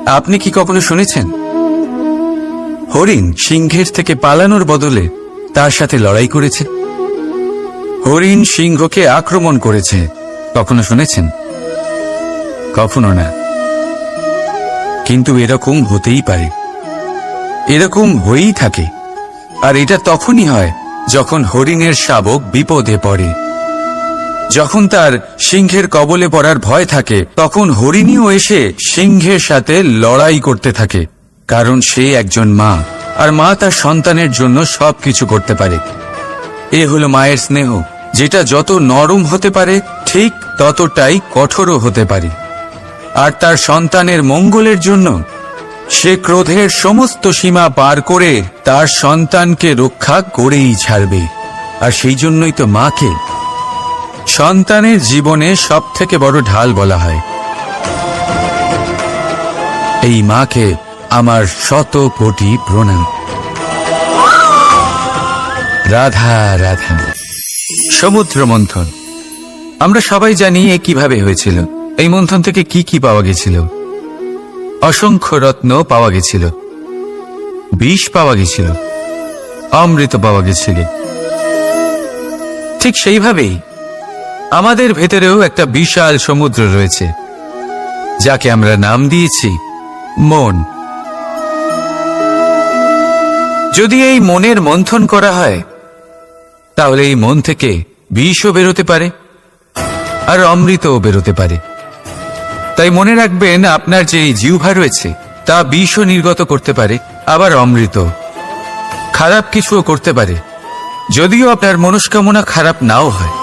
আপনি কি কখনো শুনেছেন হরিণ সিংহের থেকে পালানোর বদলে তার সাথে লড়াই করেছে? হরিণ সিংহকে আক্রমণ করেছে, কখনো শুনেছেন? কখনো না। কিন্তু এরকম হতেই পারে, এরকম হয়েই থাকে। আর এটা তখনই হয় যখন হরিণের শাবক বিপদে পড়ে। যখন তার সিংহের কবলে পড়ার ভয় থাকে, তখন হরিণীও এসে সিংহের সাথে লড়াই করতে থাকে। কারণ সে একজন মা, আর মা তার সন্তানের জন্য সবকিছু করতে পারে। এ হলো মায়ের স্নেহ, যেটা যত নরম হতে পারে ঠিক ততটাই কঠোরও হতে পারে। আর তার সন্তানের মঙ্গলের জন্য সে ক্রোধের সমস্ত সীমা পার করে তার সন্তানকে রক্ষা করেই ছাড়বে। আর সেই জন্যই তো মাকে সন্তানের জীবনে সবথেকে বড় ঢাল বলা হয়। এই মাকে আমার শত কোটি প্রণাম। রাধা রাধা। সমুদ্র মন্থন, আমরা সবাই জানি এ কিভাবে হয়েছিল। এই মন্থন থেকে কি কি পাওয়া গেছিল? অসংখ্য রত্ন পাওয়া গেছিল, বিষ পাওয়া গেছিল, অমৃত পাওয়া গেছিল। ঠিক সেইভাবেই আমাদের ভেতরেও একটা বিশাল সমুদ্র রয়েছে, যাকে আমরা নাম দিয়েছি মন। যদি এই মনের মন্থন করা হয়, তাহলে এই মন থেকে বিষও বেরোতে পারে, আর অমৃতও বেরোতে পারে। তাই মনে রাখবেন, আপনার যে জিহ্বা রয়েছে তা বিষও নির্গত করতে পারে, আবার অমৃত। খারাপ কিছুও করতে পারে, যদিও আপনার মনস্কামনা খারাপ নাও হয়।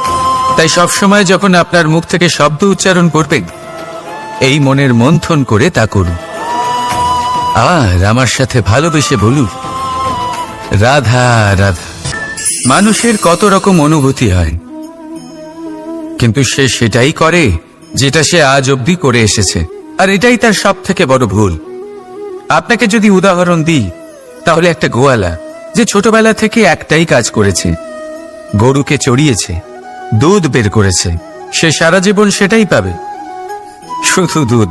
তাই সবসময় যখন আপনার মুখ থেকে শব্দ উচ্চারণ করবেন, এই মনের মন্থন করে তা করুন। আর আমার সাথে ভালোবেসে বলুন, রাধা রাধা। মানুষের কত রকম অনুভূতি হয়, কিন্তু সে সেটাই করে যেটা সে আজ অবধি করে এসেছে। আর এটাই তার সব থেকে বড় ভুল। আপনাকে যদি উদাহরণ দিই, তাহলে একটা গোয়ালা যে ছোটবেলা থেকে একটাই কাজ করেছে, গরুকে চড়িয়েছে, দুধ বের করেছে, সে সারা জীবন সেটাই পাবে, শুধু দুধ।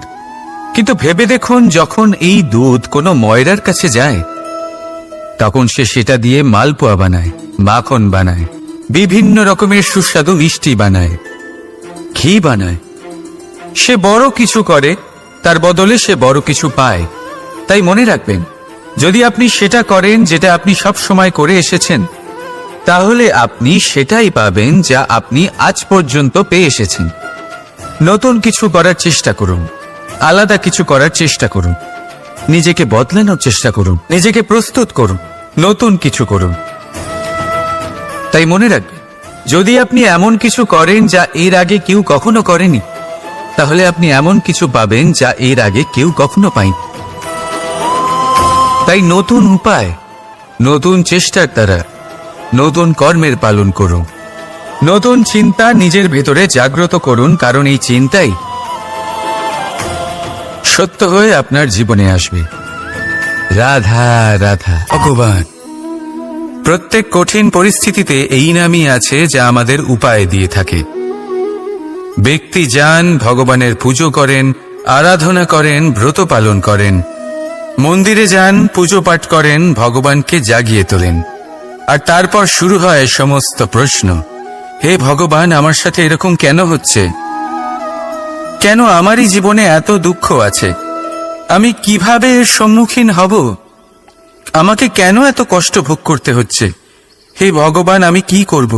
কিন্তু ভেবে দেখুন, যখন এই দুধ কোনো ময়রার কাছে যায়, তখন সে সেটা দিয়ে মালপোয়া বানায়, মাখন বানায়, বিভিন্ন রকমের সুস্বাদু মিষ্টি বানায়, ঘি বানায়। সে বড় কিছু করে, তার বদলে সে বড় কিছু পায়। তাই মনে রাখবেন, যদি আপনি সেটা করেন যেটা আপনি সব সময় করে এসেছেন, তাহলে আপনি সেটাই পাবেন যা আপনি আজ পর্যন্ত পেয়ে এসেছেন। নতুন কিছু করার চেষ্টা করুন, আলাদা কিছু করার চেষ্টা করুন, নিজেকে বদলানোর চেষ্টা করুন, নিজেকে প্রস্তুত করুন, নতুন কিছু করুন। তাই মনে রাখবেন, যদি আপনি এমন কিছু করেন যা এর আগে কেউ কখনো করেনি, তাহলে আপনি এমন কিছু পাবেন যা এর আগে কেউ কখনো পায়নি। তাই নতুন উপায়, নতুন চেষ্টার দ্বারা নতুন কর্মের পালন করুন। নতুন চিন্তা নিজের ভেতরে জাগ্রত করুন, কারণ এই চিন্তাই সত্য হয়ে আপনার জীবনে আসবে। রাধা রাধা। ভগবান প্রত্যেক কঠিন পরিস্থিতিতে এই নামই আছে যা আমাদের উপায় দিয়ে থাকে। ব্যক্তি যান, ভগবানের পুজো করেন, আরাধনা করেন, ব্রত পালন করেন, মন্দিরে যান, পুজো পাঠ করেন, ভগবানকে জাগিয়ে তোলেন। আর তারপর শুরু হয় সমস্ত প্রশ্ন। হে ভগবান, আমার সাথে এরকম কেন হচ্ছে? কেন আমারই জীবনে এত দুঃখ আছে? আমি কিভাবে এর সম্মুখীন হব? আমাকে কেন এত কষ্ট ভোগ করতে হচ্ছে? হে ভগবান, আমি কি করব?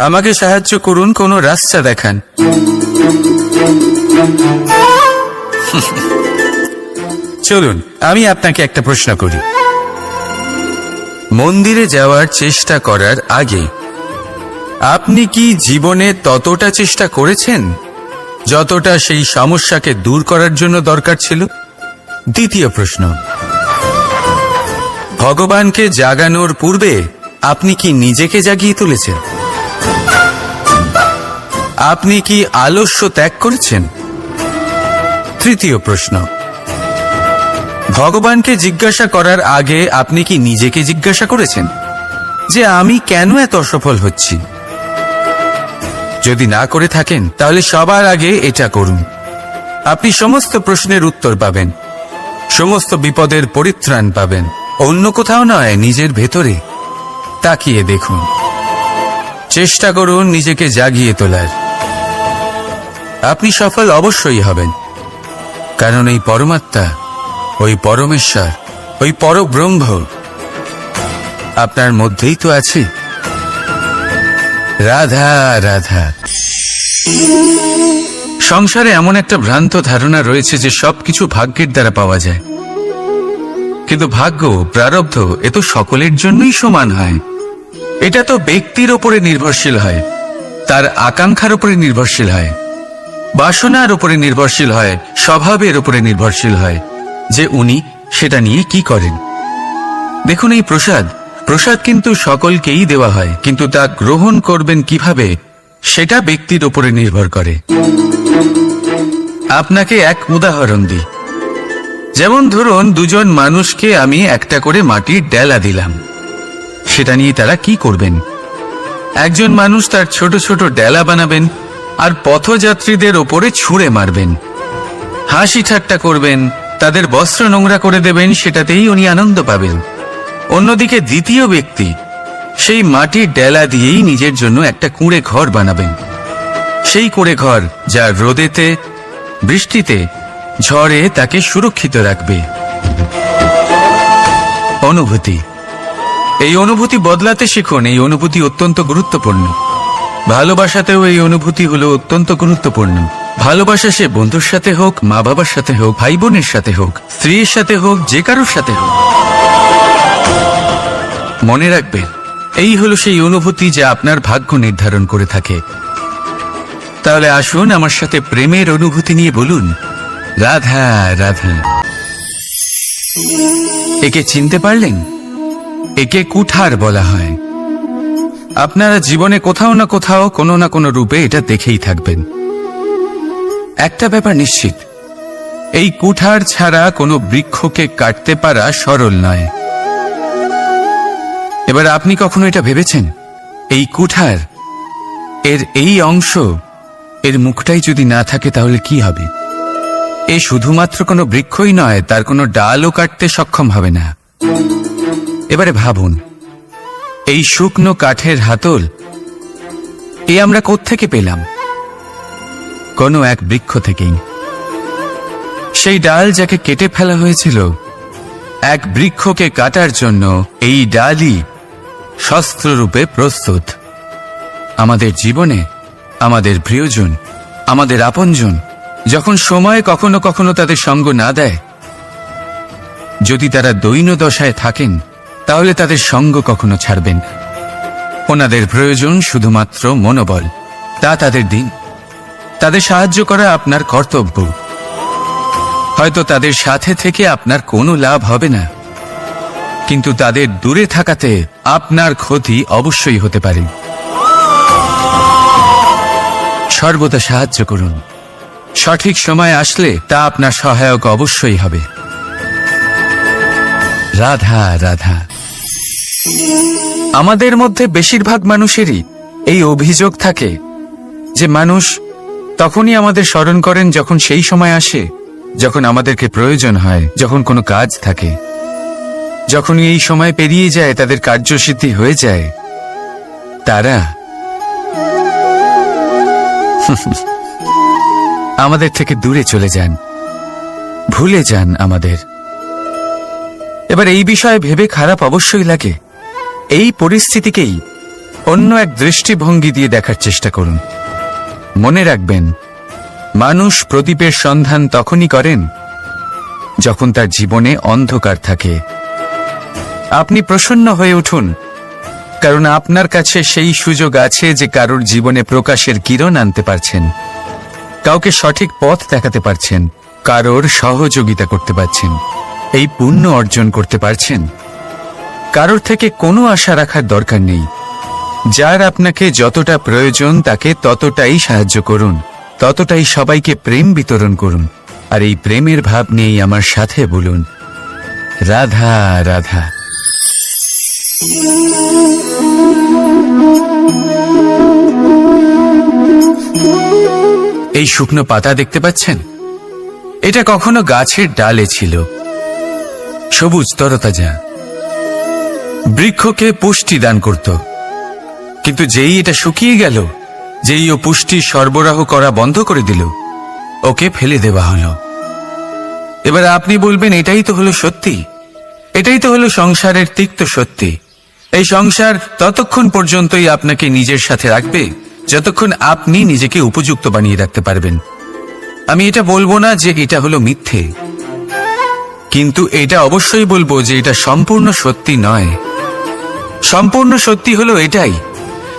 আমাকে সাহায্য করুন, কোনো রাস্তা দেখান। চলুন, আমি আপনাকে একটা প্রশ্ন করি। মন্দিরে যাওয়ার চেষ্টা করার আগে আপনি কি জীবনে ততটা চেষ্টা করেছেন যতটা সেই সমস্যাকে দূর করার জন্য দরকার ছিল? দ্বিতীয় প্রশ্ন, ভগবানকে জাগানোর পূর্বে আপনি কি নিজেকে জাগিয়ে তুলেছেন? আপনি কি আলস্য ত্যাগ করেছেন? তৃতীয় প্রশ্ন, ভগবানকে জিজ্ঞাসা করার আগে আপনি কি নিজেকে জিজ্ঞাসা করেছেন যে আমি কেন এত অসফল হচ্ছি? যদি না করে থাকেন, তাহলে সবার আগে এটা করুন। আপনি সমস্ত প্রশ্নের উত্তর পাবেন। সমস্ত বিপদের পরিত্রাণ পাবেন। অন্য কোথাও নয়, নিজের ভেতরে তাকিয়ে দেখুন। চেষ্টা করুন নিজেকে জাগিয়ে তোলার। আপনি সফল অবশ্যই হবেন, কারণ এই পরমাত্মা, ওই পরমেশ্বর, ওই পরব্রহ্ম আপনার মধ্যেই তো আছে। রাধা রাধা। সংসারে এমন একটা ভ্রান্ত ধারণা রয়েছে যে সবকিছু ভাগ্যের দ্বারা পাওয়া যায়, কিন্তু ভাগ্য, প্রারব্ধ এ তো সকলের জন্যই সমান হয়। এটা তো ব্যক্তির ওপরে নির্ভরশীল হয়, তার আকাঙ্ক্ষার উপরে নির্ভরশীল হয়, বাসনার উপরে নির্ভরশীল হয়, স্বভাবের উপরে নির্ভরশীল হয় যে উনি সেটা নিয়ে কি করেন। দেখুন, এই প্রসাদ কিন্তু সকলকেই দেওয়া হয়, কিন্তু তা গ্রহণ করবেন কিভাবে সেটা ব্যক্তির উপরে নির্ভর করে। আপনাকে এক উদাহরণ দিই। যেমন ধরুন, দুজন মানুষকে আমি একটা করে মাটির ডেলা দিলাম, সেটা নিয়ে তারা কি করবেন? একজন মানুষ তার ছোট ছোট ডেলা বানাবেন আর পথযাত্রীদের ওপরে ছুঁড়ে মারবেন, হাসি ঠাট্টা করবেন, তাদের বস্ত্র নোংরা করে দেবেন, সেটাতেই উনি আনন্দ পাবেন। অন্যদিকে দ্বিতীয় ব্যক্তি সেই মাটির ডেলা দিয়েই নিজের জন্য একটা কুঁড়ে ঘর বানাবেন। সেই কুঁড়ে ঘর যা রোদেতে, বৃষ্টিতে, ঝড়ে তাকে সুরক্ষিত রাখবে। অনুভূতি, এই অনুভূতি বদলাতে শিখুন। এই অনুভূতি অত্যন্ত গুরুত্বপূর্ণ। ভালোবাসাতেও এই অনুভূতি হলো অত্যন্ত গুরুত্বপূর্ণ। ভালোবাসা সে বন্ধুর সাথে হোক, মা বাবার সাথে হোক, ভাই বোনের সাথে হোক, স্ত্রীর সাথে হোক, যে কারোর সাথে হোক, মনে রাখবেন এই হলো সেই অনুভূতি যা আপনার ভাগ্য নির্ধারণ করে থাকে। তাহলে আসুন আমার সাথে প্রেমের অনুভূতি নিয়ে বলুন, রাধা রাধা। একে চিনতে পারলেন? একে কুঠার বলা হয়। আপনারা জীবনে কোথাও না কোথাও, কোনো না কোনো রূপে এটা দেখেই থাকবেন। একটা ব্যাপার নিশ্চিত, এই কুঠার ছাড়া কোনো বৃক্ষকে কাটতে পারা সরল নয়। এবার আপনি কখনো এটা ভেবেছেন, এই কুঠার, এর এই অংশ, এর মুখটাই যদি না থাকে তাহলে কি হবে? এ শুধুমাত্র কোনো বৃক্ষই নয়, তার কোনো ডালও কাটতে সক্ষম হবে না। এবারে ভাবুন, এই শুকনো কাঠের হাতল এ আমরা কোত্থেকে পেলাম? কোনো এক বৃক্ষ থেকেই। সেই ডাল যাকে কেটে ফেলা হয়েছিল, এক বৃক্ষকে কাটার জন্য এই ডালই শস্ত্ররূপে প্রস্তুত। আমাদের জীবনে আমাদের প্রিয়জন, আমাদের আপনজন যখন সময় কখনো কখনো তাদের সঙ্গ না দেয়, যদি তারা দৈন্য দশায় থাকেন, তাহলে তাদের সঙ্গ কখনো ছাড়বেন না। ওনাদের প্রয়োজন শুধুমাত্র মনোবল। তা তাদের দিন, তাদের সাহায্য করা আপনার কর্তব্য। হয়তো তাদের সাথে থেকে আপনার কোনো লাভ হবে না, কিন্তু তাদের দূরে থাকাতে আপনার ক্ষতি অবশ্যই হতে পারে। সর্বদা সাহায্য করুন। সঠিক সময় আসলে তা আপনার সহায়ক অবশ্যই হবে। রাধা রাধা। আমাদের মধ্যে বেশিরভাগ মানুষেরই এই অভিযোগ থাকে যে মানুষ তখনই আমাদের স্মরণ করেন যখন সেই সময় আসে যখন আমাদেরকে প্রয়োজন হয়, যখন কোনো কাজ থাকে। যখনই এই সময় পেরিয়ে যায়, তাদের কার্যসিদ্ধি হয়ে যায়, তারা আমাদের থেকে দূরে চলে যান, ভুলে যান আমাদের। এবার এই বিষয়ে ভেবে খারাপ অবশ্যই লাগে। এই পরিস্থিতিকেই অন্য এক দৃষ্টিভঙ্গি দিয়ে দেখার চেষ্টা করুন। মনে রাখবেন, মানুষ প্রদীপের সন্ধান তখনই করেন যখন তার জীবনে অন্ধকার থাকে। আপনি প্রসন্ন হয়ে উঠুন, কারণ আপনার কাছে সেই সুযোগ আছে যে কারোর জীবনে প্রকাশের কিরণ আনতে পারছেন, কাউকে সঠিক পথ দেখাতে পারছেন, কারোর সহযোগিতা করতে পারছেন, এই পুণ্য অর্জন করতে পারছেন। কারোর থেকে কোনো আশা রাখার দরকার নেই। যার আপনাকে যতটা প্রয়োজন তাকে ততটাই সাহায্য করুন, ততটাই সবাইকে প্রেম বিতরণ করুন। আর এই প্রেমের ভাব নিয়েই আমার সাথে বলুন, রাধা রাধা। এই শুকনো পাতা দেখতে পাচ্ছেন? এটা কখনো গাছের ডালে ছিল, সবুজ তরতাজা, বৃক্ষকে পুষ্টি দান করত। কিন্তু যেই এটা শুকিয়ে গেল, যেই ও পুষ্টি সরবরাহ করা বন্ধ করে দিল, ওকে ফেলে দেওয়া হলো। এবার আপনি বলবেন, এটাই তো হলো সত্যি, এটাই তো হলো সংসারের তিক্ত সত্যি। এই সংসার ততক্ষণ পর্যন্তই আপনাকে নিজের সাথে রাখবে যতক্ষণ আপনি নিজেকে উপযুক্ত বানিয়ে রাখতে পারবেন। আমি এটা বলবো না যে এটা হলো মিথ্যে, কিন্তু এটা অবশ্যই বলবো যে এটা সম্পূর্ণ সত্যি নয়। সম্পূর্ণ সত্যি হলো এটাই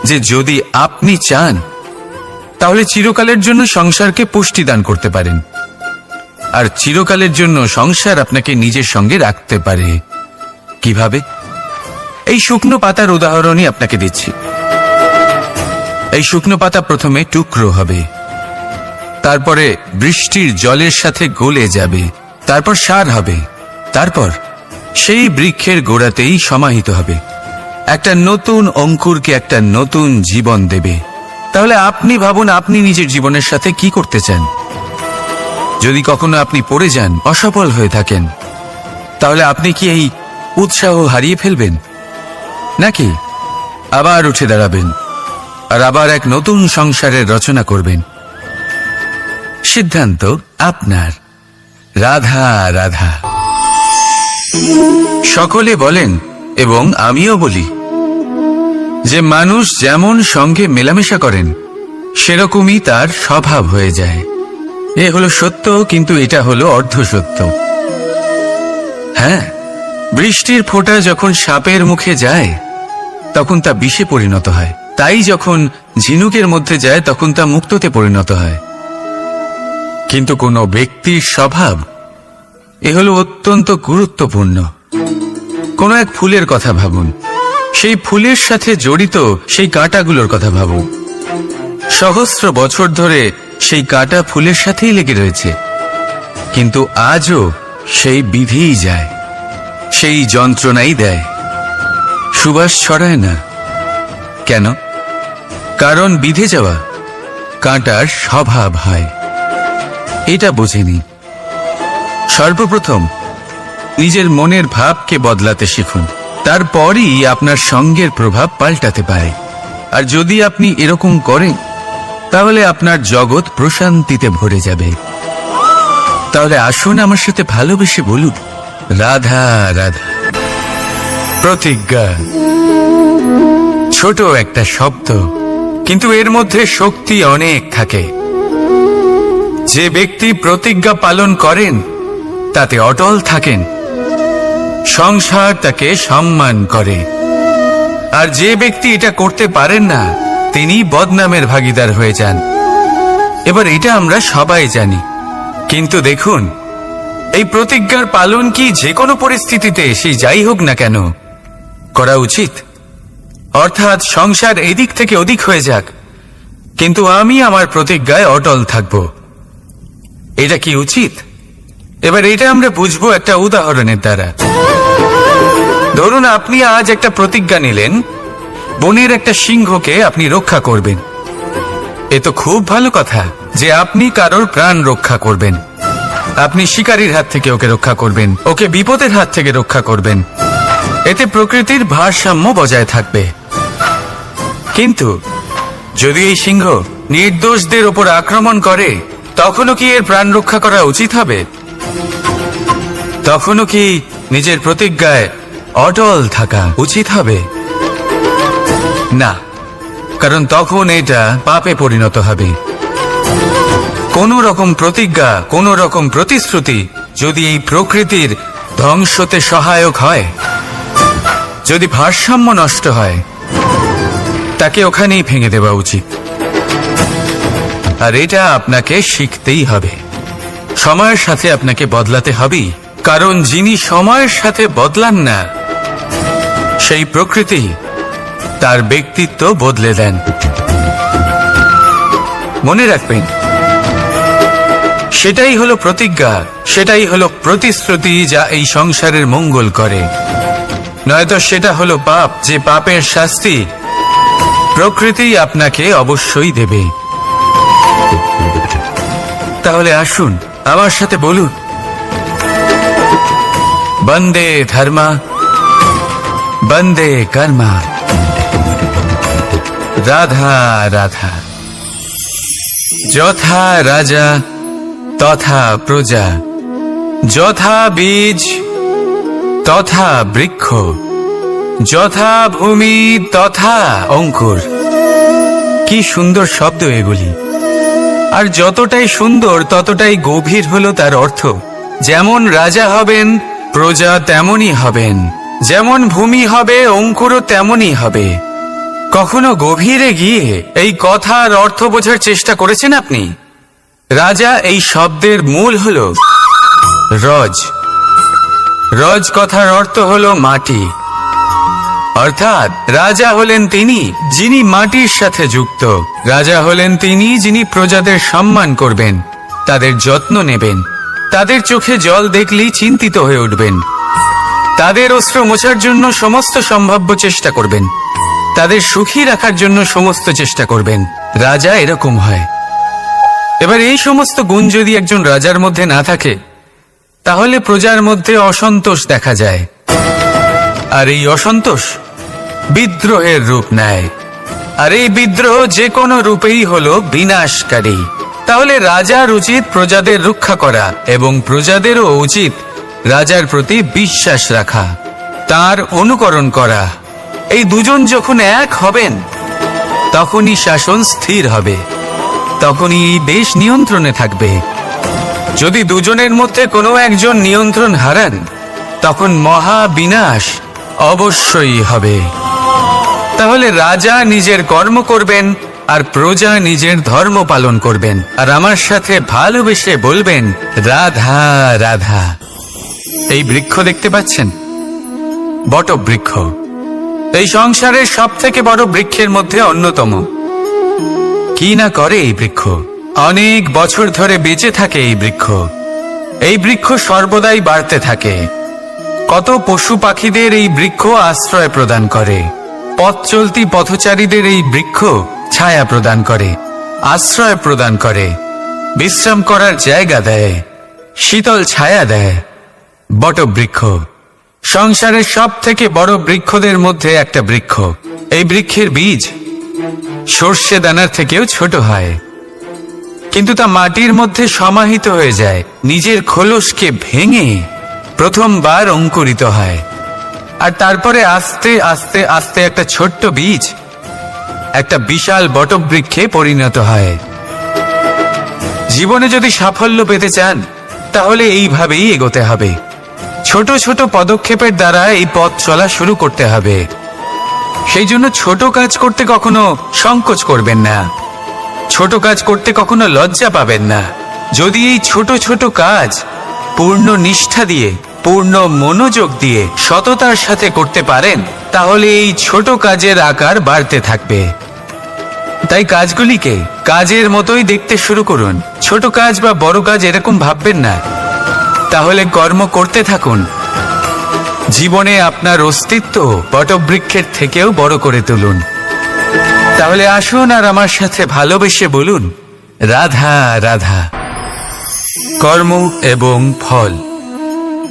যে যদি আপনি চান তাহলে চিরকালের জন্য সংসারকে পুষ্টি দান করতে পারেন, আর চিরকালের জন্য সংসার আপনাকে নিজের সঙ্গে রাখতে পারে। কিভাবে? এই শুকনো পাতার উদাহরণই আপনাকে দিচ্ছি। এই শুকনো পাতা প্রথমে টুকরো হবে, তারপরে বৃষ্টির জলের সাথে গলে যাবে, তারপর সার হবে, তারপর সেই বৃক্ষের গোড়াতেই সমাহিত হবে, একটা নতুন অঙ্কুরকে একটা নতুন জীবন দেবে। তাহলে আপনি ভাবুন, আপনি নিজের জীবনের সাথে কি করতে চান? যদি কখনো আপনি পড়ে যান, অসফল হয়ে থাকেন, তাহলে আপনি কি এই উৎসাহ হারিয়ে ফেলবেন, নাকি আবার উঠে দাঁড়াবেন আর আবার এক নতুন সংসারের রচনা করবেন? সিদ্ধান্ত আপনার। রাধা রাধা। সকলে বলেন এবং আমিও বলি যে মানুষ যেমন সঙ্গে মেলামেশা করেন সেরকমই তার স্বভাব হয়ে যায়। এ হলো সত্য, কিন্তু এটা হলো অর্ধ সত্য। হ্যাঁ, বৃষ্টির ফোঁটা যখন সাপের মুখে যায় তখন তা বিষে পরিণত হয়, তাই যখন ঝিনুকের মধ্যে যায় তখন তা মুক্ততে পরিণত হয়। কিন্তু কোনো ব্যক্তির স্বভাব এ হলো অত্যন্ত গুরুত্বপূর্ণ। কোনো এক ফুলের কথা ভাবুন, সেই ফুলের সাথে জড়িত সেই কাঁটাগুলোর কথা ভাবুন। সহস্র বছর ধরে সেই কাঁটা ফুলের সাথেই লেগে রয়েছে, কিন্তু আজও সেই বিধেই যায়, সেই যন্ত্রণাই দেয়, সুবাস ছড়ায় না। কেন? কারণ বিধে যাওয়া কাঁটার স্বভাব হয়। এটা বুঝেনি। সর্বপ্রথম নিজের মনের ভাবকে বদলাতে শিখুন, তারপরই আপনার সঙ্গের প্রভাব পাল্টাতে পারে। আর যদি আপনি এরকম করেন তাহলে আপনার জগৎ প্রশান্তিতে ভরে যাবে। তাহলে আসুন আমার সাথে ভালোবেসে বলুন, রাধা রাধা। প্রতিজ্ঞা ছোট একটা শব্দ, কিন্তু এর মধ্যে শক্তি অনেক থাকে। যে ব্যক্তি প্রতিজ্ঞা পালন করেন তাতে অটল থাকেন, সংসার তাকে সম্মান করে। আর যে ব্যক্তি এটা করতে পারেন না তিনি বদনামের ভাগীদার হয়ে যান। এবার এটা আমরা সবাই জানি, কিন্তু দেখুন, এই প্রতিজ্ঞার পালন কি যে কোনো পরিস্থিতিতে সে যাই হোক না কেন করা উচিত? অর্থাৎ সংসার এদিক থেকে ওদিক হয়ে যাক, কিন্তু আমি আমার প্রতিজ্ঞায় অটল থাকব, এটা কি উচিত? এবার এটা আমরা বুঝবো একটা উদাহরণের দ্বারা। ধরুন আপনি আজ একটা প্রতিজ্ঞা নিলেন, বনের একটা সিংহকে আপনি রক্ষা করবেন। এ তো খুব ভালো কথা যে আপনি কারোর প্রাণ রক্ষা করবেন। আপনি শিকারীর হাত থেকে ওকে রক্ষা করবেন, ওকে বিপদের হাত থেকে রক্ষা করবেন। এতে প্রকৃতির ভারসাম্য বজায় থাকবে। কিন্তু যদি এই সিংহ নির্দোষদের ওপর আক্রমণ করে, তখনও কি এর প্রাণ রক্ষা করা উচিত হবে? তখনও কি নিজের প্রতিজ্ঞায় অটল থাকা উচিত হবে? না, কারণ তখন এটা পাপে পরিণত হবে। কোন রকম প্রতিজ্ঞা, কোন রকম প্রতিশ্রুতি যদি এই প্রকৃতির ধ্বংসতে সহায়ক হয়, যদি ভারসাম্য নষ্ট হয়, তাকে ওখানেই ভেঙে দেওয়া উচিত। আর এটা আপনাকে শিখতেই হবে, সময়ের সাথে আপনাকে বদলাতে হবেই। কারণ যিনি সময়ের সাথে বদলান না, সেই প্রকৃতি তার ব্যক্তিত্ব বদলে দেন। মনে রাখবেন, সেটাই হলো প্রতিজ্ঞা, সেটাই হলো প্রতিশ্রুতি যা এই সংসারের মঙ্গল করে। নয়তো সেটা হলো পাপ, যে পাপের শাস্তি প্রকৃতি আপনাকে অবশ্যই দেবে। তাহলে আসুন আমার সাথে বলুন, বন্দে ধর্ম বন্দে কর্ম। রাধা রাধা। যথা রাজা তথা প্রজা, যথা বীজ তথা বৃক্ষ, যথা ভূমি তথা অঙ্কুর। কি সুন্দর শব্দ এগুলি! আর যতটাই সুন্দর ততটাই গভীর হলো তার অর্থ। যেমন রাজা হবেন প্রজা তেমনই হবেন, যেমন ভূমি হবে অঙ্কুরও তেমনই হবে। কখনো গভীরে গিয়ে এই কথার অর্থ বোঝার চেষ্টা করেছেন আপনি? রাজা এই শব্দের মূল হলো রজ। রজ কথার অর্থ হলো মাটি। অর্থাৎ রাজা হলেন তিনি যিনি মাটির সাথে যুক্ত। রাজা হলেন তিনি যিনি প্রজাদের সম্মান করবেন, তাদের যত্ন নেবেন, তাদের চোখে জল দেখলেই চিন্তিত হয়ে উঠবেন, তাদের অশ্রু মোছার জন্য সমস্ত সম্ভাব্য চেষ্টা করবেন, তাদের সুখী রাখার জন্য সমস্ত চেষ্টা করবেন। রাজা এরকম হয়। এবার এই সমস্ত গুণ যদি একজন রাজার মধ্যে না থাকে, তাহলে প্রজার মধ্যে অসন্তোষ দেখা যায়। আর এই অসন্তোষ বিদ্রোহের রূপ নেয়। আর এই বিদ্রোহ যে কোনো রূপেই হলো বিনাশকারী। তাহলে রাজার উচিত প্রজাদের রক্ষা করা এবং প্রজাদেরও উচিত রাজার প্রতি বিশ্বাস রাখা, তার অনুকরণ করা। এই দুজন যখন এক হবেন তখনই শাসন স্থির হবে, তখনই এই দেশ নিয়ন্ত্রণে থাকবে। যদি দুজনের মধ্যে কোনো একজন নিয়ন্ত্রণ হারান, তখন মহা বিনাশ অবশ্যই হবে। তাহলে রাজা নিজের কর্ম করবেন আর প্রজা নিজের ধর্ম পালন করবেন, আর আমার সাথে ভালোবেসে বলবেন রাধা রাধা। এই বৃক্ষ দেখতে পাচ্ছেন, বটবৃক্ষ। এই সংসারের সব থেকে বড় বৃক্ষের মধ্যে অন্যতম। কি না করে এই বৃক্ষ! অনেক বছর ধরে বেঁচে থাকে এই বৃক্ষ। এই বৃক্ষ সর্বদাই বাড়তে থাকে। কত পশু পাখিদের এই বৃক্ষ আশ্রয় প্রদান করে। পথ চলতি পথচারীদের এই বৃক্ষ ছায়া প্রদান করে, আশ্রয় প্রদান করে, বিশ্রাম করার জায়গা দেয়, শীতল ছায়া দেয়। বটবৃক্ষ সংসারের সব থেকে বড় বৃক্ষদের মধ্যে একটা বৃক্ষ। এই বৃক্ষের বীজ সর্ষে দানার থেকেও ছোট হয়, কিন্তু তা মাটির মধ্যে সমাহিত হয়ে যায়, নিজের খোলসকে ভেঙে প্রথমবার অঙ্কুরিত হয়। আর তারপরে আস্তে আস্তে আস্তে একটা ছোট্ট বীজ একটা বিশাল বটবৃক্ষে পরিণত হয়। জীবনে যদি সাফল্য পেতে চান, তাহলে এইভাবেই এগোতে হবে। ছোট ছোট পদক্ষেপের দ্বারা এই পথ চলা শুরু করতে হবে। সেই জন্য ছোট কাজ করতে কখনো সংকোচ করবেন না, ছোট কাজ করতে কখনো লজ্জা পাবেন না। যদি এই ছোট ছোট কাজ পূর্ণ নিষ্ঠা দিয়ে, পূর্ণ মনোযোগ দিয়ে, সততার সাথে করতে পারেন, তাহলে এই ছোট কাজের আকার বাড়তে থাকবে। তাই কাজগুলিকে কাজের মতোই দেখতে শুরু করুন। ছোট কাজ বা বড় কাজ এরকম ভাববেন না। তাহলে কর্ম করতে থাকুন। জীবনে আপনার অস্তিত্ব বটবৃক্ষের থেকেও বড় করে তুলুন। তাহলে আসুন আর আমার সাথে ভালোবেসে বলুন রাধা রাধা। কর্ম এবং ফল।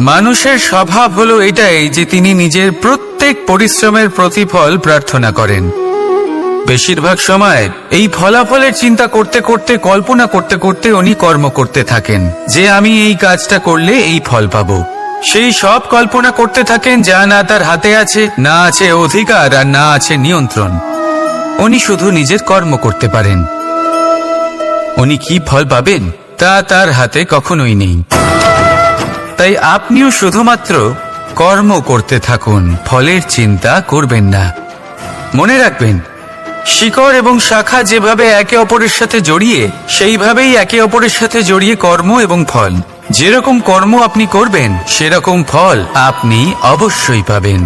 মানুষের স্বভাব হলো এটাই যে তিনি নিজের প্রত্যেক পরিশ্রমের প্রতিফল প্রার্থনা করেন। বেশিরভাগ সময় এই ফলাফলের চিন্তা করতে করতে, কল্পনা করতে করতে উনি কর্ম করতে থাকেন যে আমি এই কাজটা করলে এই ফল পাবো। সেই সব কল্পনা করতে থাকেন যা না তার হাতে আছে, না আছে অধিকার, আর না আছে নিয়ন্ত্রণ। উনি শুধু নিজের কর্ম করতে পারেন। উনি কি ফল পাবেন তা তার হাতে কখনোই নেই। তাই আপনিও শুধুমাত্র কর্ম করতে থাকুন, ফলের চিন্তা করবেন না। মনে রাখবেন, শিকড় এবং শাখা যেভাবে একে অপরের সাথে জড়িয়ে, সেইভাবেই একে অপরের সাথে জড়িয়ে কর্ম এবং ফল। যেরকম কর্ম আপনি করবেন, সেরকম ফল আপনি অবশ্যই পাবেন।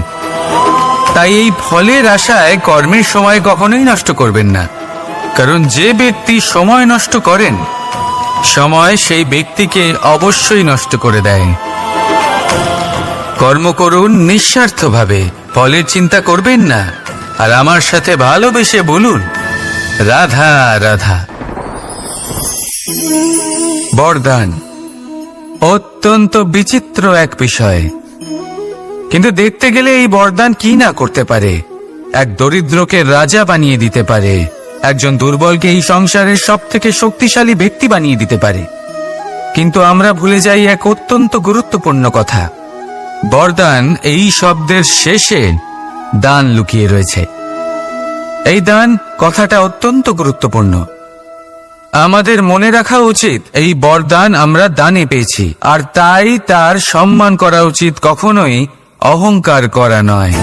তাই এই ফলের আশায় কর্মের সময় কখনোই নষ্ট করবেন না, কারণ যে ব্যক্তি সময় নষ্ট করেন, সময় সেই ব্যক্তিকে অবশ্যই নষ্ট করে দেয়। কর্ম করুন নিঃস্বার্থভাবে, ফলের চিন্তা করবেন না, আর আমার সাথে ভালোবেসে বলুন রাধা রাধা। বরদান। অত্যন্ত বিচিত্র এক বিষয়। কিন্তু দেখতে গেলে এই বরদান কি না করতে পারে। এক দরিদ্রকে রাজা বানিয়ে দিতে পারে, একজন দুর্বলকে এই সংসারের সব থেকে শক্তিশালী ব্যক্তি বানিয়ে দিতে পারে। কিন্তু আমরা ভুলে যাই এক অত্যন্ত গুরুত্বপূর্ণ কথা। বরদান এই শব্দের শেষে দান লুকিয়ে রয়েছে। এই দান কথাটা অত্যন্ত গুরুত্বপূর্ণ। আমাদের মনে রাখা উচিত এই বরদান আমরা দানে পেয়েছি, আর তাই তার সম্মান করা উচিত, কখনোই অহংকার করা নয়।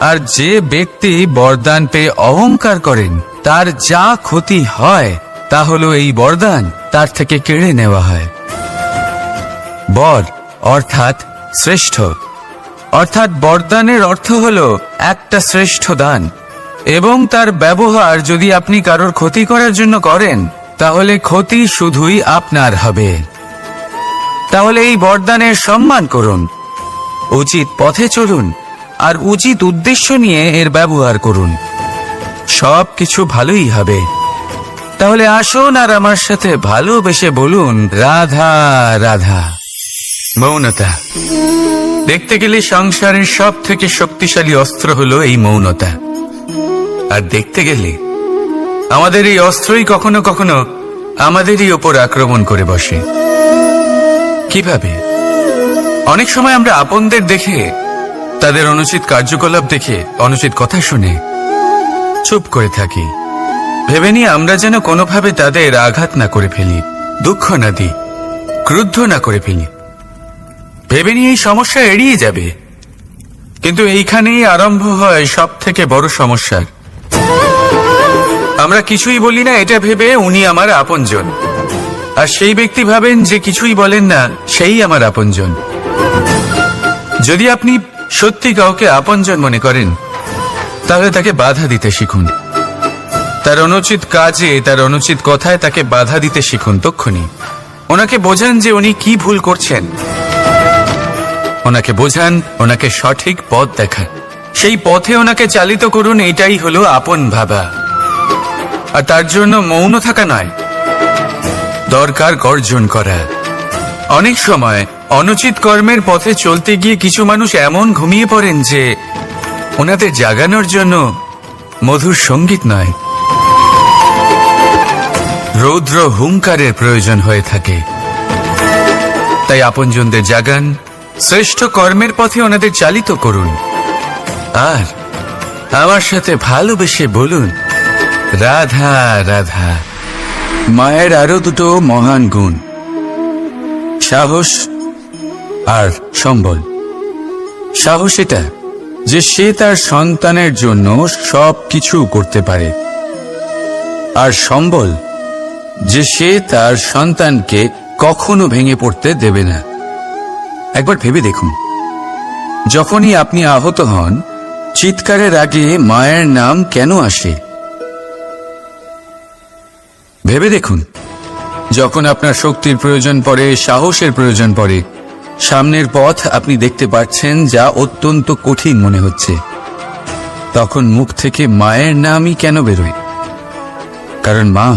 আর যে ব্যক্তি বরদান পেয়ে অহংকার করেন তার যা ক্ষতি হয় তা হলো এই বরদান তার থেকে কেড়ে নেওয়া হয়। বর অর্থাৎ শ্রেষ্ঠ, অর্থাৎ বরদানের অর্থ হলো একটা শ্রেষ্ঠ দান, এবং তার ব্যবহার যদি আপনি কারোর ক্ষতি করার জন্য করেন তাহলে ক্ষতি শুধুই আপনার হবে। তাহলে এই বরদানের সম্মান করুন, উচিত পথে চলুন, আর উচিত উদ্দেশ্য নিয়ে এর ব্যবহার করুন, সব কিছু ভালোই হবে। তাহলে আসুন আর আমার সাথে ভালোবেসে বলুন, রাধা রাধা। মৌনতা। দেখতে গেলে সংসারের সব থেকে শক্তিশালী অস্ত্র হলো এই মৌনতা। আর দেখতে গেলে আমাদের এই অস্ত্রই কখনো কখনো আমাদেরই ওপর আক্রমণ করে বসে। কিভাবে? অনেক সময় আমরা আপনদের দেখে, তাদের অনুচিত কার্যকলাপ দেখে, অনুচিত কথা শুনে চুপ করে থাকি, ভেবে নিয়ে আমরা যেন কোনোভাবে তাদের আঘাত না করে ফেলি, দুঃখ না দিই, ক্রুদ্ধ না করে ফেলি, ভেবে নিয়ে এই সমস্যা এড়িয়ে যাবে। কিন্তু এইখানেই আরম্ভ হয় সব থেকে বড় সমস্যা। আমরা কিছুই বলি না এটা ভেবে উনি আমার আপনজন, আর সেই ব্যক্তি ভাবেন যে কিছুই বলেন না সেই আমার আপনজন। যদি আপনি সত্যি কাউকে আপনজন মনে করেন তাহলে তাকে বাধা দিতে শিখুন, তার অনুচিত কাজে, তার অনুচিত কথায় তাকে বাধা দিতে শিখুন। তক্ষুনি ওনাকে বোঝান যে উনি কি ভুল করছেন, ওনাকে বোঝান, ওনাকে সঠিক পথ দেখান, সেই পথে ওনাকে চালিত করুন। এটাই হলো আপন ভাবা। আর তার জন্য মৌন থাকা নয়, দরকার গর্জন করা। অনেক সময় অনুচিত কর্মের পথে চলতে গিয়ে কিছু মানুষ এমন ঘুমিয়ে পড়েন যে ওনাদের জাগানোর জন্য মধুর সঙ্গীত নয়, রৌদ্র হুঙ্কারের প্রয়োজন হয়ে থাকে। তাই আপনজনদের জাগান, শ্রেষ্ঠ কর্মের পথে ওনাদের চালিত করুন, আর আমার সাথে ভালোবেসে বলুন, রাধা রাধা। মায়ের আরো দুটো মহান গুণ, সাহস আর সম্বল। সাহস এটা যে সে তার সন্তানের জন্য সব কিছু করতে পারে, আর সম্বল যে সে তার সন্তানকে কখনো ভেঙে পড়তে দেবে না। একবার ভেবে দেখুন, যখনই আপনি আহত হন, চিৎকারের আগে মায়ের নাম কেন আসে? ভেবে দেখুন, যখন আপনার শক্তির প্রয়োজন পড়ে, সাহসের প্রয়োজন পড়ে, সামনের পথ আপনি দেখতে পাচ্ছেন যা অত্যন্ত কঠিন মনে হচ্ছে, তখন মুখ থেকে মায়ের নামই কেন বেরোয়? কারণ মা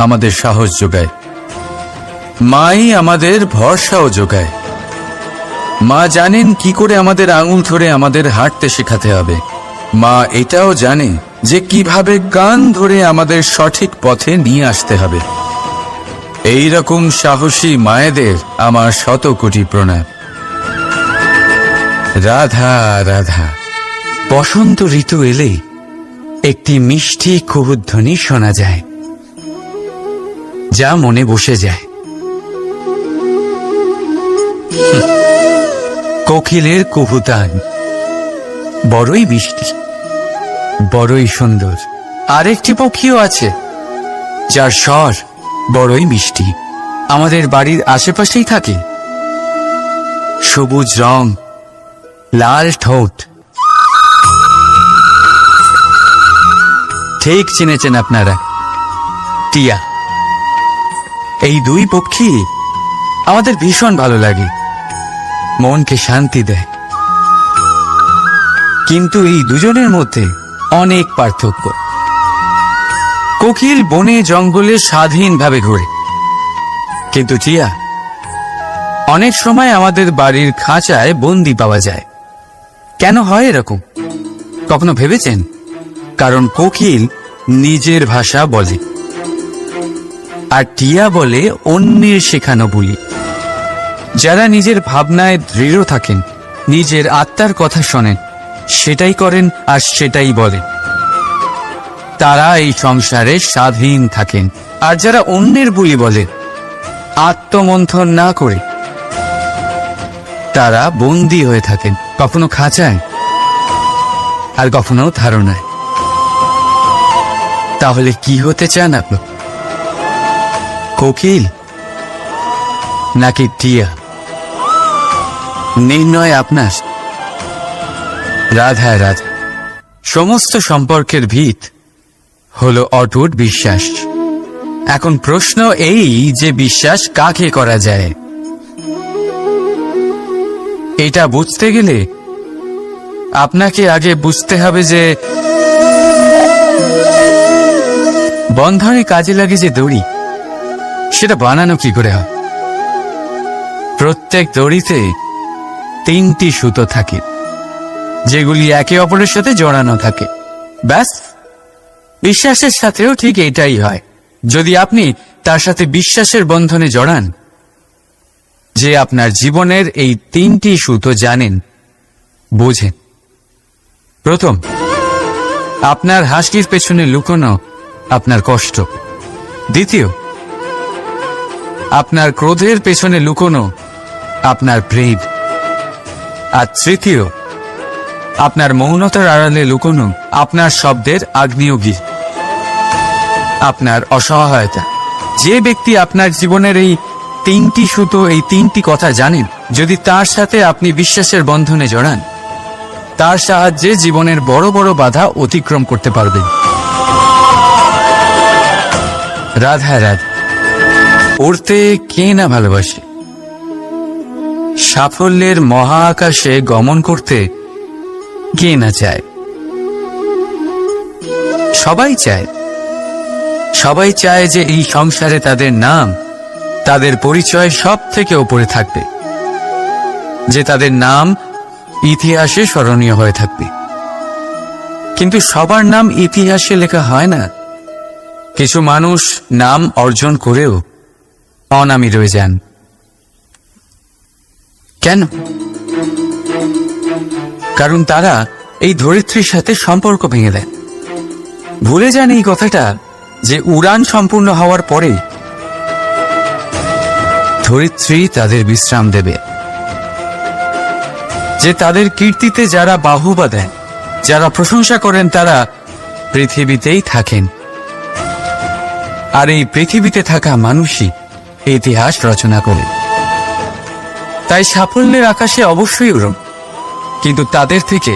আমাদের সাহস যোগায়, মাই আমাদের ভরসাও যোগায়। মা জানেন কি করে আমাদের আঙুল ধরে আমাদের হাঁটতে শেখাতে হবে। মা এটাও জানে যে কিভাবে কান ধরে আমাদের সঠিক পথে নিয়ে আসতে হবে। এই রকম সাহসী মায়েদের আমার শত কোটি প্রণাম। রাধা রাধা। বসন্ত ঋতু এলেই একটি মিষ্টি কুহুধ্বনি শোনা যায়, যা মনে বসে যায়। কোকিলের কুহুতান বড়ই মিষ্টি, বড়ই সুন্দর। আরেকটি পক্ষীও আছে যার স্বর বড়ই মিষ্টি, আমাদের বাড়ির আশেপাশেই থাকে। সবুজ রং, লাল ঠোঁট, ঠিক চিনেছেন আপনারা, টিয়া। এই দুই পক্ষী আমাদের ভীষণ ভালো লাগে, মনকে শান্তি দেয়। কিন্তু এই দুজনের মধ্যে অনেক পার্থক্য। কোকিল বনে জঙ্গলে স্বাধীনভাবে ঘোরে, কিন্তু টিয়া অনেক সময় আমাদের বাড়ির খাঁচায় বন্দি পাওয়া যায়। কেন হয় এরকম? কখনো ভেবেছেন? কারণ কোকিল নিজের ভাষা বলে, আর টিয়া বলে অন্যের শেখানো বুলি। যারা নিজের ভাবনায় দৃঢ় থাকেন, নিজের আত্মার কথা শোনেন, সেটাই করেন আর সেটাই বলেন, তারা এই সংসারে স্বাধীন থাকেন। আর যারা অন্যের বুলি বলে, আত্মমন্থন না করে, তারা বন্দী হয়ে থাকেন, কখনো খাঁচায় আর কখনো ধারণায়। তাহলে কি হতে চান আপনি? কোকিল নাকি টিয়া? নির্ণয় আপনার। রাধা রাধা। সমস্ত সম্পর্কের ভিত হলো অটুট বিশ্বাস। এখন প্রশ্ন এই যে বিশ্বাস কাকে করা যায়? এটা বুঝতে গেলে আপনাকে আগে বুঝতে হবে যে বন্ধনে কাজে লাগে যে দড়ি, সেটা বানানো কি করে হয়? প্রত্যেক দড়িতে 3টি সুতো থাকে, যেগুলি একে অপরের সাথে জড়ানো থাকে। ব্যাস, বিশ্বাসের সাথেও ঠিক এটাই হয়। যদি আপনি তার সাথে বিশ্বাসের বন্ধনে জড়ান, যে আপনার জীবনের এই 3টি সুতো জানেন, বোঝেন। প্রথম, আপনার হাসির পেছনে লুকোনো আপনার কষ্ট। দ্বিতীয়, আপনার ক্রোধের পেছনে লুকোনো আপনার প্রেম। আর তৃতীয়, আপনার মৌনতার আড়ালে লুকোনো আপনার শব্দের আগ্নেয়গিরি, আপনার অসহায়তা। যে ব্যক্তি আপনার জীবনের এই 3টি সুতো, এই 3টি কথা জানেন, যদি তার সাথে আপনি বিশ্বাসের বন্ধনে জড়ান, তার সাহায্যে জীবনের বড় বড় বাধা অতিক্রম করতে পারবেন। রাধা রাধা। উড়তে কে না ভালোবাসে? সাফল্যের মহা আকাশে গমন করতে কে না চায়? সবাই চায়। সবাই চায় যে এই সংসারে তাদের নাম, তাদের পরিচয় সব থেকে ওপরে থাকবে, যে তাদের নাম ইতিহাসে স্মরণীয় হয়ে থাকবে। কিন্তু সবার নাম ইতিহাসে লেখা হয় না। কিছু মানুষ নাম অর্জন করেও অনামী রয়ে যান। কেন? কারণ তারা এই ধরিত্রীর সাথে সম্পর্ক ভেঙে দেয়। ভুলে যান এই কথাটা, যে উড়ান সম্পূর্ণ হওয়ার পরে ধরিত্রী তাদের বিশ্রাম দেবে, যে তাদের কীর্তিতে যারা বাহুবা দেন, যারা প্রশংসা করেন, তারা পৃথিবীতেই থাকেন। আর এই পৃথিবীতে থাকা মানুষই ইতিহাস রচনা করে। তাই সাফল্যের আকাশে অবশ্যই উড়ুন, কিন্তু তাদের থেকে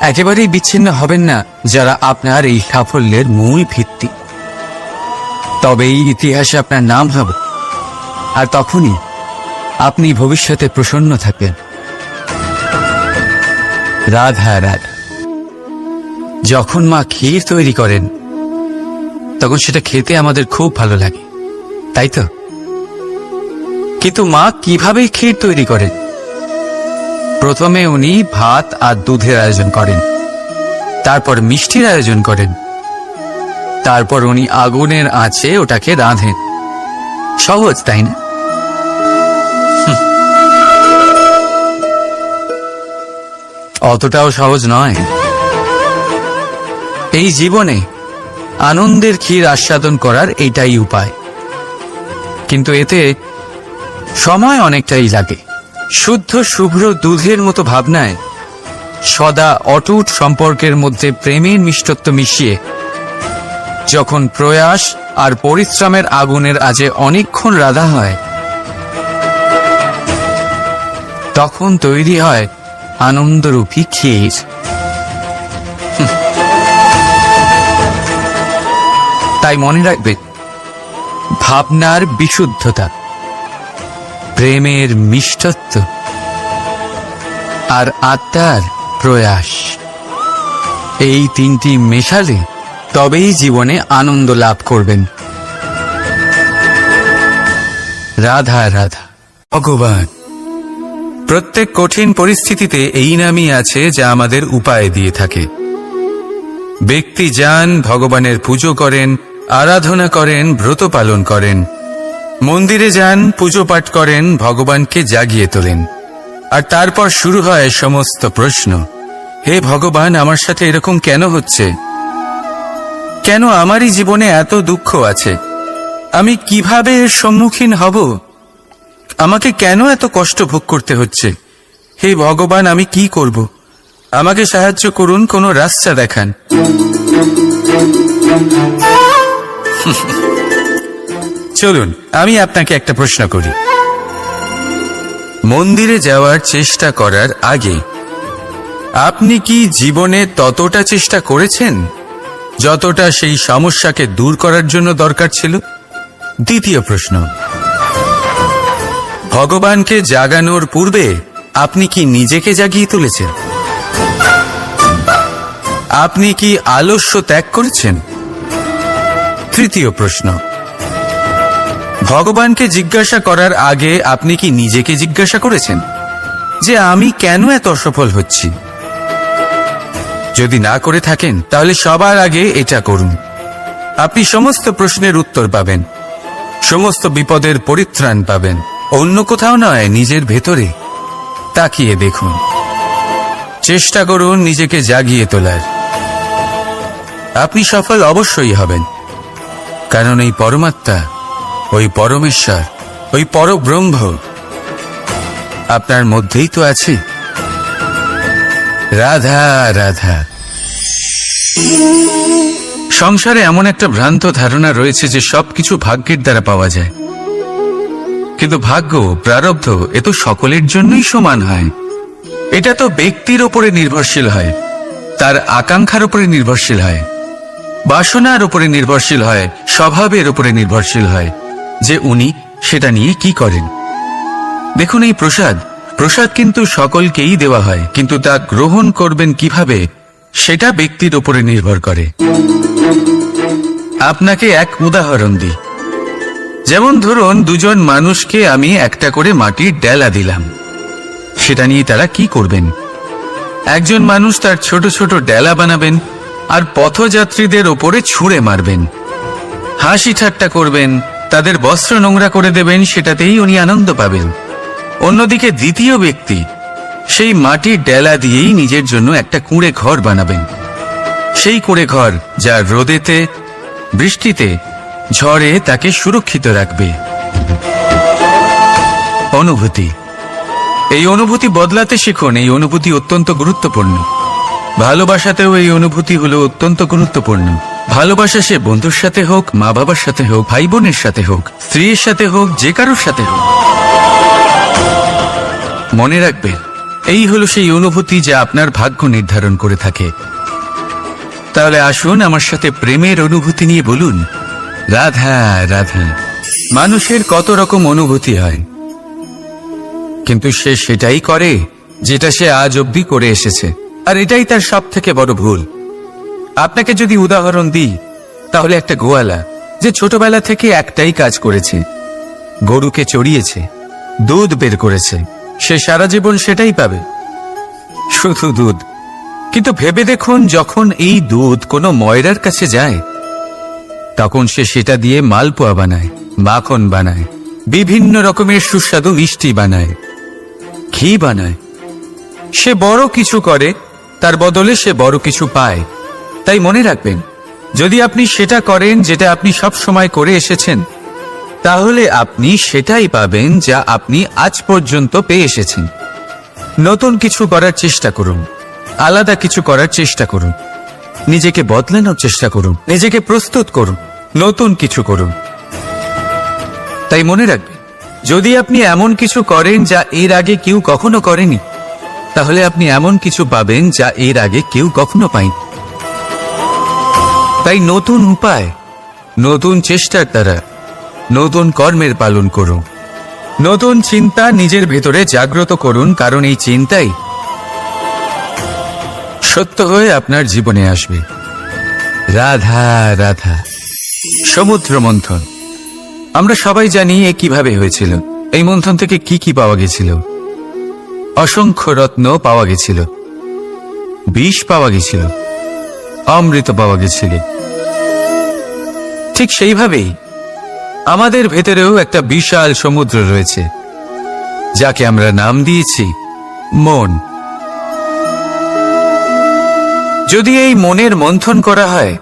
একেবারেই বিচ্ছিন্ন হবেন না যারা আপনার এই সাফল্যের মূল ভিত্তি। তবেই ইতিহাসে আপনার নাম হবে, আর তখনই আপনি ভবিষ্যতে প্রসন্ন থাকবেন। রাধা রাধা। যখন মা ক্ষীর তৈরি করেন, তখন সেটা খেতে আমাদের খুব ভালো লাগে, তাই তো? কিন্তু মা কিভাবে ক্ষীর তৈরি করেন? প্রথমে উনি ভাত আর দুধের আয়োজন করেন, তারপর মিষ্টির আয়োজন করেন, তারপর উনি আগুনের আঁচে ওটাকে রাঁধেন। সহজ, তাই না? অতটাও সহজ নয়। এই জীবনে আনন্দের ক্ষীর আস্বাদন করার এটাই উপায়, কিন্তু এতে সময় অনেকটাই লাগে। শুদ্ধ শুভ্র দুধের মতো ভাবনায় সদা অটুট সম্পর্কের মধ্যে প্রেমের মিষ্টত্ব মিশিয়ে যখন প্রয়াস আর পরিশ্রমের আগুনের আজে অনেকক্ষণ রাধা হয়, তখন তৈরি হয় আনন্দরূপী ক্ষীর। তাই মনে রাখবেন, ভাবনার বিশুদ্ধতা, প্রেমের মিষ্টত্ব আর আত্মার প্রয়াস, এই 3টি মেশালে তবেই জীবনে আনন্দ লাভ করবেন। রাধা রাধা। ভগবান প্রত্যেক কঠিন পরিস্থিতিতে এই নামই আছে যা আমাদের উপায় দিয়ে থাকে। ব্যক্তি যান, ভগবানের পুজো করেন, আরাধনা করেন, ব্রত পালন করেন, মন্দিরে যান, পুজো পাঠ করেন, ভগবানকে জাগিয়ে তোলেন, আর তারপর শুরু হয় সমস্ত প্রশ্ন। হে ভগবান, আমার সাথে এরকম কেন হচ্ছে? কেন আমারই জীবনে এত দুঃখ আছে? আমি কিভাবে এর সম্মুখীন হব? আমাকে কেন এত কষ্ট ভোগ করতে হচ্ছে? হে ভগবান, আমি কি করব? আমাকে সাহায্য করুন, কোনো রাস্তা দেখান। চলুন আমি আপনাকে একটা প্রশ্ন করি। মন্দিরে যাওয়ার চেষ্টা করার আগে আপনি কি জীবনে ততটা চেষ্টা করেছেন যতটা সেই সমস্যাকে দূর করার জন্য দরকার ছিল? দ্বিতীয় প্রশ্ন, ভগবানকে জাগানোর পূর্বে আপনি কি নিজেকে জাগিয়ে তুলেছেন? আপনি কি আলস্য ত্যাগ করেছেন? তৃতীয় প্রশ্ন, ভগবানকে জিজ্ঞাসা করার আগে আপনি কি নিজেকে জিজ্ঞাসা করেছেন যে আমি কেন এত অসফল হচ্ছি? যদি না করে থাকেন তাহলে সবার আগে এটা করুন। আপনি সমস্ত প্রশ্নের উত্তর পাবেন, সমস্ত বিপদের পরিত্রাণ পাবেন। অন্য কোথাও নয়, নিজের ভেতরে তাকিয়ে দেখুন। চেষ্টা করুন নিজেকে জাগিয়ে তোলার। আপনি সফল অবশ্যই হবেন, কারণ এই পরমাত্মা, ওই পরমেশ্বর, ওই পরব্রহ্ম আপনার মধ্যেই তো আছে। রাধা রাধা। সংসারে এমন একটা ভ্রান্ত ধারণা রয়েছে যে সবকিছু ভাগ্যের দ্বারা পাওয়া যায়, কিন্তু ভাগ্য, প্রারব্ধ এ তো সকলের জন্যই সমান হয়। এটা তো ব্যক্তির ওপরে নির্ভরশীল হয়, তার আকাঙ্ক্ষার উপরে নির্ভরশীল হয়, বাসনার উপরে নির্ভরশীল হয়, স্বভাবের উপরে নির্ভরশীল হয় যে উনি সেটা নিয়ে কি করেন। দেখুন, এই প্রসাদ কিন্তু সকলকেই দেওয়া হয়, কিন্তু তা গ্রহণ করবেন কিভাবে সেটা ব্যক্তির উপরে নির্ভর করে। আপনাকে এক উদাহরণ দিই। যেমন ধরুন, দুজন মানুষকে আমি একটা করে মাটির ডেলা দিলাম, সেটা নিয়ে তারা কি করবেন? একজন মানুষ তার ছোট ছোট ডেলা বানাবেন আর পথযাত্রীদের ওপরে ছুঁড়ে মারবেন, হাসি ঠাট্টা করবেন, তাদের বস্ত্র নোংরা করে দেবেন, সেটাতেই উনি আনন্দ পাবেন। অন্যদিকে দ্বিতীয় ব্যক্তি সেই মাটির ডেলা দিয়েই নিজের জন্য একটা কুঁড়ে ঘর বানাবেন। সেই কুঁড়ে ঘর যা রোদেতে, বৃষ্টিতে, ঝড়ে তাকে সুরক্ষিত রাখবে। অনুভূতি, এই অনুভূতি বদলাতে শিখুন। এই অনুভূতি অত্যন্ত গুরুত্বপূর্ণ। ভালোবাসাতেও এই অনুভূতি হলো অত্যন্ত গুরুত্বপূর্ণ। ভালোবাসা সে বন্ধুর সাথে হোক, মা বাবার সাথে হোক, ভাই বোনের সাথে হোক, স্ত্রীর সাথে হোক, যে কারোর সাথে হোক, মনে রাখবেন এই হলো সেই অনুভূতি যা আপনার ভাগ্য নির্ধারণ করে থাকে। তাহলে আসুন আমার সাথে প্রেমের অনুভূতি নিয়ে বলুন, রাধা রাধা। মানুষের কত রকম অনুভূতি হয়, কিন্তু সে সেটাই করে যেটা সে আজ অবধি করে এসেছে, আর এটাই তার সব থেকে বড় ভুল। আপনাকে যদি উদাহরণ দিই, তাহলে একটা গোয়ালা যে ছোটবেলা থেকে একটাই কাজ করেছে, গরুকে চড়িয়েছে, দুধ বের করেছে, সে সারা জীবন সেটাই পাবে, শুধু দুধ। কিন্তু ভেবে দেখুন, যখন এই দুধ কোনো ময়রার কাছে যায়, তখন সে সেটা দিয়ে মালপোয়া বানায়, মাখন বানায়, বিভিন্ন রকমের সুস্বাদু মিষ্টি বানায়, ঘি বানায়। সে বড় কিছু করে, তার বদলে সে বড় কিছু পায়। তাই মনে রাখবেন, যদি আপনি সেটা করেন যেটা আপনি সব সময় করে এসেছেন, তাহলে আপনি সেটাই পাবেন যা আপনি আজ পর্যন্ত পেয়ে এসেছেন। নতুন কিছু করার চেষ্টা করুন, আলাদা কিছু করার চেষ্টা করুন, নিজেকে বদলানোর চেষ্টা করুন, নিজেকে প্রস্তুত করুন, নতুন কিছু করুন। তাই মনে রাখবেন, যদি আপনি এমন কিছু করেন যা এর আগে কেউ কখনো করেনি, তাহলে আপনি এমন কিছু পাবেন যা এর আগে কেউ কখনো পায়নি। তাই নতুন উপায়, নতুন চেষ্টার দ্বারা নতুন কর্মের পালন করুন। নতুন চিন্তা নিজের ভেতরে জাগ্রত করুন, কারণ এই চিন্তাই সত্য হয়ে আপনার জীবনে আসবে। রাধা রাধা। সমুদ্র মন্থন, আমরা সবাই জানি এ কিভাবে হয়েছিল। এই মন্থন থেকে কি কি পাওয়া গেছিল? অসংখ্য রত্ন পাওয়া গেছিল, বিষ পাওয়া গেছিল, অমৃত পাওয়া গেছিল। ঠিক সেইভাবেই আমাদের ভেতরেও একটা বিশাল সমুদ্র রয়েছে, যাকে আমরা নাম দিয়েছি মন। যদি এই মনের মন্থন করা হয়,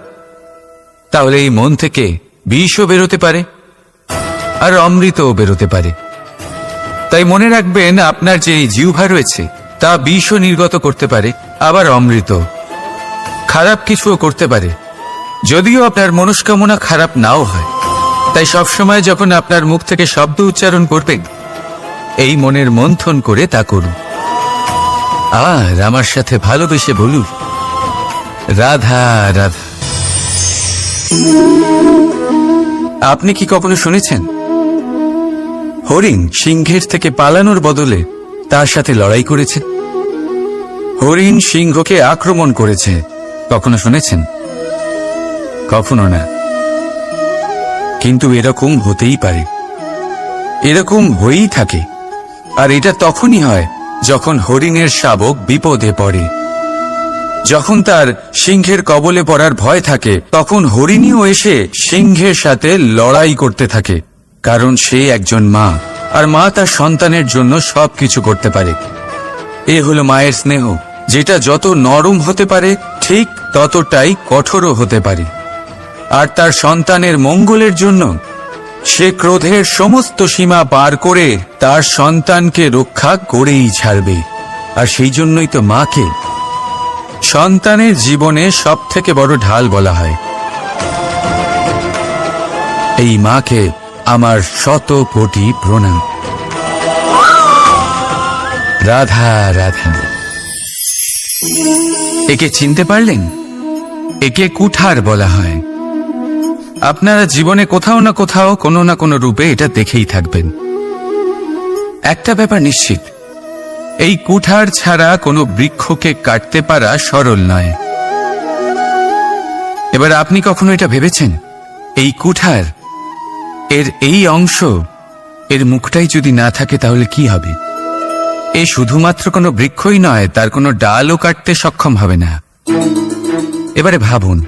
তাহলে এই মন থেকে বিষও বেরোতে পারে আর অমৃতও বেরোতে পারে। তাই মনে রাখবেন, আপনার যে জিহ্বা রয়েছে তা বিষও নির্গত করতে পারে, আবার অমৃত, খারাপ কিছুও করতে পারে, যদিও আপনার মনস্কামনা খারাপ নাও হয়। তাই সবসময় যখন আপনার মুখ থেকে শব্দ উচ্চারণ করবেন, এই মনের মন্থন করে তা করুন। আর আমার সাথে ভালোবেসে বলুন, রাধা রাধা। আপনি কি কখনো শুনেছেন হরিণ সিংহের থেকে পালানোর বদলে তার সাথে লড়াই করেছে? হরিণ সিংহকে আক্রমণ করেছে, কখনো শুনেছেন? কখনো না। কিন্তু এরকম হতেই পারে, এরকম হয়েই থাকে। আর এটা তখনই হয় যখন হরিণের শাবক বিপদে পড়ে। যখন তার সিংহের কবলে পড়ার ভয় থাকে, তখন হরিণীও এসে সিংহের সাথে লড়াই করতে থাকে। কারণ সে একজন মা, আর মা তার সন্তানের জন্য সবকিছু করতে পারে। এ হলো মায়ের স্নেহ, যেটা যত নরম হতে পারে ঠিক ততটাই কঠোরও হতে পারে। আর তার সন্তানের মঙ্গলের জন্য সে ক্রোধের সমস্ত সীমা পার করে তার সন্তানকে রক্ষা করেই ছাড়বে। আর সেই জন্যই তো মাকে সন্তানের জীবনে সব থেকে বড় ঢাল বলা হয়। এই মাকে আমার শত কোটি প্রণাম। রাধা রাধা। একে চিনতে পারলেন? একে কুঠার বলা হয়। আপনারা জীবনে কোথাও না কোথাও কোনো না কোনো রূপে এটা দেখেই থাকবেন। একটা ব্যাপার নিশ্চিত, এই কুঠার ছাড়া কোনো বৃক্ষকে কাটতে পারা সরল নয়। এবার আপনি কখনো এটা ভেবেছেন, এই কুঠার এর এই অংশ, এর মুখটাই যদি না থাকে তাহলে কি হবে? এ শুধুমাত্র কোনো বৃক্ষই নয়, তার কোনো ডালও কাটতে সক্ষম হবে না। এবারে ভাবুন,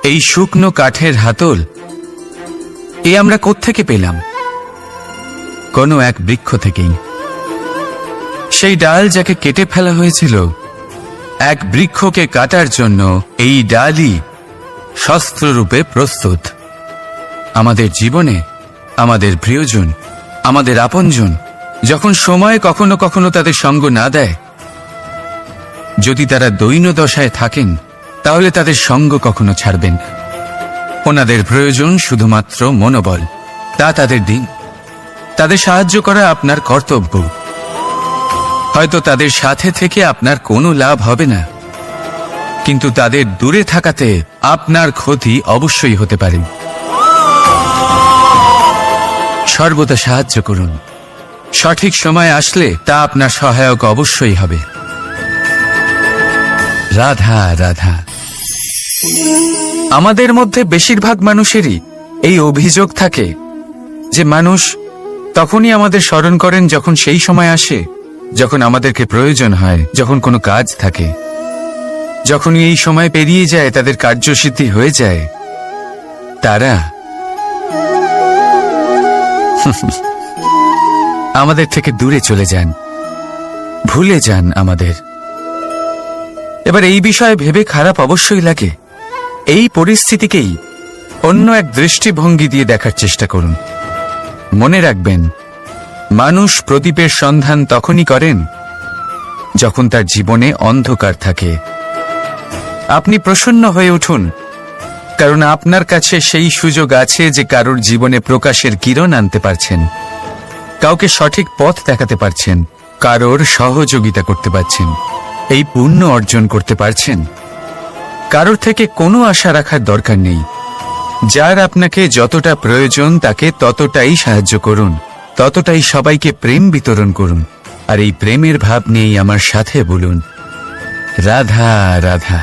এই শুকনো কাঠের হাতল এ আমরা কোত্থেকে পেলাম? কোনো এক বৃক্ষ থেকেই। সেই ডাল যাকে কেটে ফেলা হয়েছিল, এক বৃক্ষকে কাটার জন্য এই ডালই শস্ত্ররূপে প্রস্তুত। আমাদের জীবনে আমাদের প্রিয়জন, আমাদের আপনজন যখন সময় কখনো কখনো তাদের সঙ্গ না দেয়, যদি তারা দৈন্য দশায় থাকেন, তাহলে তাদের সঙ্গ কখনো ছাড়বেন না। ওনাদের প্রয়োজন শুধুমাত্র মনোবল, তা তাদের দিন। তাদের সাহায্য করা আপনার কর্তব্য। হয়তো তাদের সাথে থেকে আপনার কোনো লাভ হবে না, কিন্তু তাদের দূরে থাকাতে আপনার ক্ষতি অবশ্যই হতে পারে। সর্বদা সাহায্য করুন। সঠিক সময় আসলে তা আপনার সহায়ক অবশ্যই হবে। রাধা রাধা। আমাদের মধ্যে বেশিরভাগ মানুষেরই এই অভিযোগ থাকে যে মানুষ তখনই আমাদের স্মরণ করেন যখন সেই সময় আসে যখন আমাদেরকে প্রয়োজন হয়, যখন কোনো কাজ থাকে। যখনই এই সময় পেরিয়ে যায়, তাদের কার্যসিদ্ধি হয়ে যায়, তারা আমাদের থেকে দূরে চলে যান, ভুলে যান আমাদের। এবার এই বিষয়ে ভেবে খারাপ অবশ্যই লাগে। এই পরিস্থিতিকেই অন্য এক দৃষ্টিভঙ্গি দিয়ে দেখার চেষ্টা করুন। মনে রাখবেন, মানুষ প্রদীপের সন্ধান তখনই করেন যখন তার জীবনে অন্ধকার থাকে। আপনি প্রসন্ন হয়ে উঠুন, কারণ আপনার কাছে সেই সুযোগ আছে যে কারোর জীবনে প্রকাশের কিরণ আনতে পারছেন, কাউকে সঠিক পথ দেখাতে পারছেন, কারোর সহযোগিতা করতে পারছেন, এই পুণ্য অর্জন করতে পারছেন। কারোর থেকে কোনো আশা রাখার দরকার নেই। যার আপনাকে যতটা প্রয়োজন তাকে ততটাই সাহায্য করুন, ততটাই সবাইকে প্রেম বিতরণ করুন। আর এই প্রেমের ভাব নিয়েই আমার সাথে বলুন, রাধা রাধা।